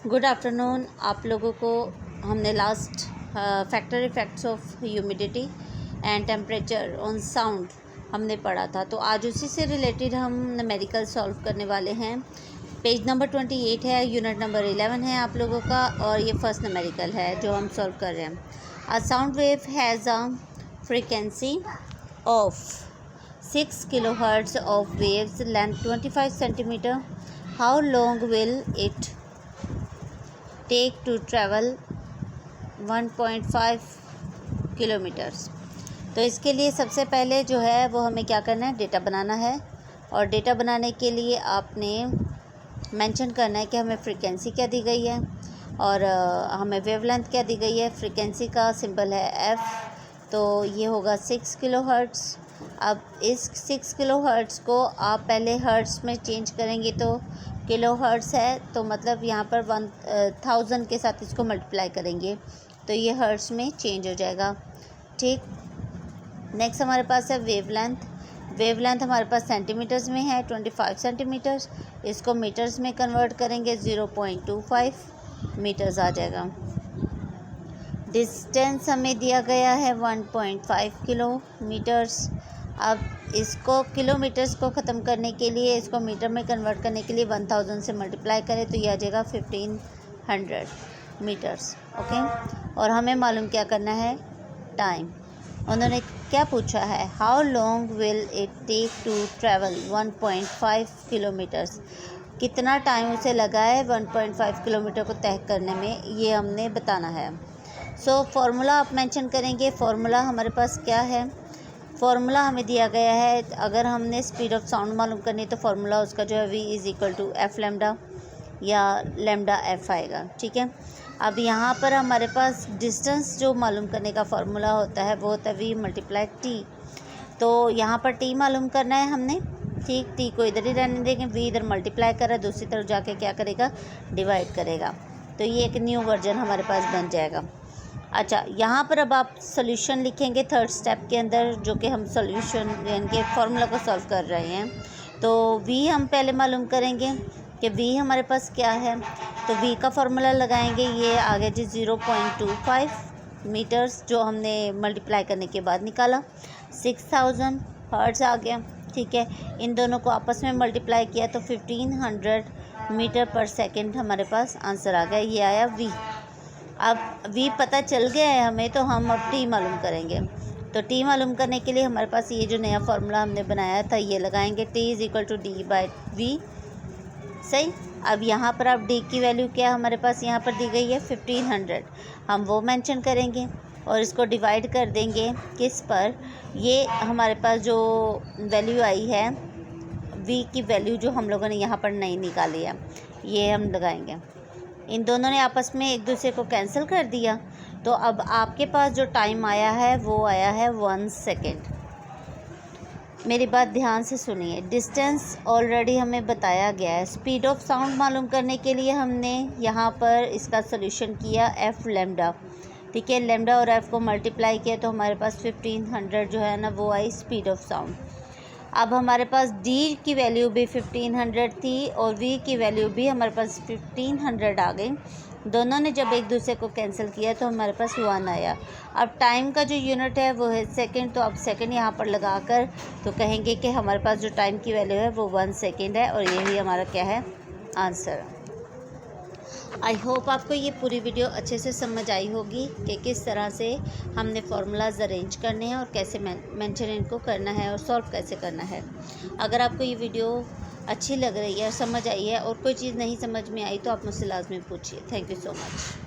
Good afternoon. आप लोगों को हमने last factor effects of humidity and temperature on sound हमने पढ़ा था, तो आज उसी से रिलेटेड हम न्यूमेरिकल सॉल्व करने वाले हैं। पेज नंबर 28 है, यूनिट नंबर 11 है आप लोगों का, और ये फर्स्ट न्यूमेरिकल है जो हम सॉल्व कर रहे हैं। A sound wave has a frequency of 6 kilohertz of waves length 25 centimetre. How long will it take to travel 1.5 kilometres. तो इसके लिए सबसे पहले जो है वो हमें क्या करना है, डेटा बनाना है। और डेटा बनाने के लिए आपने मेंशन करना है कि हमें फ्रीक्वेंसी क्या दी गई है और हमें वेवलेंथ क्या दी गई है। फ्रीक्वेंसी का सिंबल है एफ़, तो ये होगा 6 किलोहर्ट्ज़। अब इस 6 किलोहर्ट्ज़ को आप पहले हर्ट्ज़ में चेंज करेंगे तो किलो हर्ट्ज़ है, तो मतलब यहाँ पर 1000 के साथ इसको मल्टीप्लाई करेंगे तो ये हर्ट्ज़ में चेंज हो जाएगा। ठीक, नेक्स्ट हमारे पास है वेवलेंथ। वेवलेंथ हमारे पास सेंटीमीटर्स में है 25 सेंटीमीटर्स, इसको मीटर्स में कन्वर्ट करेंगे 0.25 मीटर्स आ जाएगा। डिस्टेंस हमें दिया गया है 1.5 किलोमीटर्स। अब इसको किलोमीटर्स को ख़त्म करने के लिए, इसको मीटर में कन्वर्ट करने के लिए 1000 से मल्टीप्लाई करें तो ये आ जाएगा 1500 मीटर्स। ओके, और हमें मालूम क्या करना है, टाइम। उन्होंने क्या पूछा है, how long will it take to travel 1.5 kilometres. कितना टाइम उसे लगा है 1.5 किलोमीटर को तय करने में, ये हमने बताना है। सो फार्मूला आप मेंशन करेंगे। फार्मूला हमारे पास क्या है, फार्मूला हमें दिया गया है, अगर हमने स्पीड ऑफ साउंड मालूम करनी है तो फार्मूला उसका जो है v = एफ लेमडा या लेमडा एफ आएगा। ठीक है, अब यहाँ पर हमारे पास डिस्टेंस जो मालूम करने का फार्मूला होता है वो होता है v × t। तो यहाँ पर t मालूम करना है हमने। ठीक, t को इधर ही रहने देंगे, v इधर मल्टीप्लाई कर रहा है, दूसरी तरफ जाके क्या करेगा, डिवाइड करेगा, तो ये एक न्यू वर्जन हमारे पास बन जाएगा। अच्छा, यहाँ पर अब आप सोल्यूशन लिखेंगे थर्ड स्टेप के अंदर, जो कि हम सोल्यूशन यानी कि फार्मूला को सॉल्व कर रहे हैं। तो v हम पहले मालूम करेंगे कि v हमारे पास क्या है, तो v का फार्मूला लगाएंगे, ये आ गया जी 0.25 मीटर्स, जो हमने मल्टीप्लाई करने के बाद निकाला। 6000 हर्ट्ज़ आ गया। ठीक है, इन दोनों को आपस में मल्टीप्लाई किया तो 1500 मीटर पर सेकेंड हमारे पास आंसर आ गया, ये आया v। अब v पता चल गया है हमें, तो हम अब t मालूम करेंगे। तो t मालूम करने के लिए हमारे पास ये जो नया फार्मूला हमने बनाया था ये लगाएंगे, t = d/v। सही, अब यहाँ पर अब d की वैल्यू क्या हमारे पास यहाँ पर दी गई है 1500, हम वो मेंशन करेंगे और इसको डिवाइड कर देंगे किस पर, ये हमारे पास जो वैल्यू आई है v की वैल्यू जो हम लोगों ने यहाँ पर नहीं निकाली है, ये हम लगाएंगे। इन दोनों ने आपस में एक दूसरे को कैंसिल कर दिया, तो अब आपके पास जो टाइम आया है वो आया है 1 सेकेंड। मेरी बात ध्यान से सुनिए, डिस्टेंस ऑलरेडी हमें बताया गया है। स्पीड ऑफ साउंड मालूम करने के लिए हमने यहाँ पर इसका सोल्यूशन किया एफ लेमडा। ठीक है, लेमडा और एफ को मल्टीप्लाई किया तो हमारे पास 1500 जो है ना वो आई स्पीड ऑफ साउंड। अब हमारे पास d की वैल्यू भी 1500 थी और v की वैल्यू भी हमारे पास 1500 आ गई। दोनों ने जब एक दूसरे को कैंसिल किया तो हमारे पास 1 आया। अब टाइम का जो यूनिट है वो है सेकंड, तो अब सेकंड यहाँ पर लगाकर तो कहेंगे कि हमारे पास जो टाइम की वैल्यू है वो 1 सेकंड है, और यही हमारा क्या है, आंसर। आई होप आपको ये पूरी वीडियो अच्छे से समझ आई होगी कि किस तरह से हमने फार्मूलाज अरेंज करने हैं और कैसे मेंशन इनको करना है और सॉल्व कैसे करना है। अगर आपको ये वीडियो अच्छी लग रही है और समझ आई है और कोई चीज़ नहीं समझ में आई तो आप मुझसे लाजमी पूछिए। Thank you so much.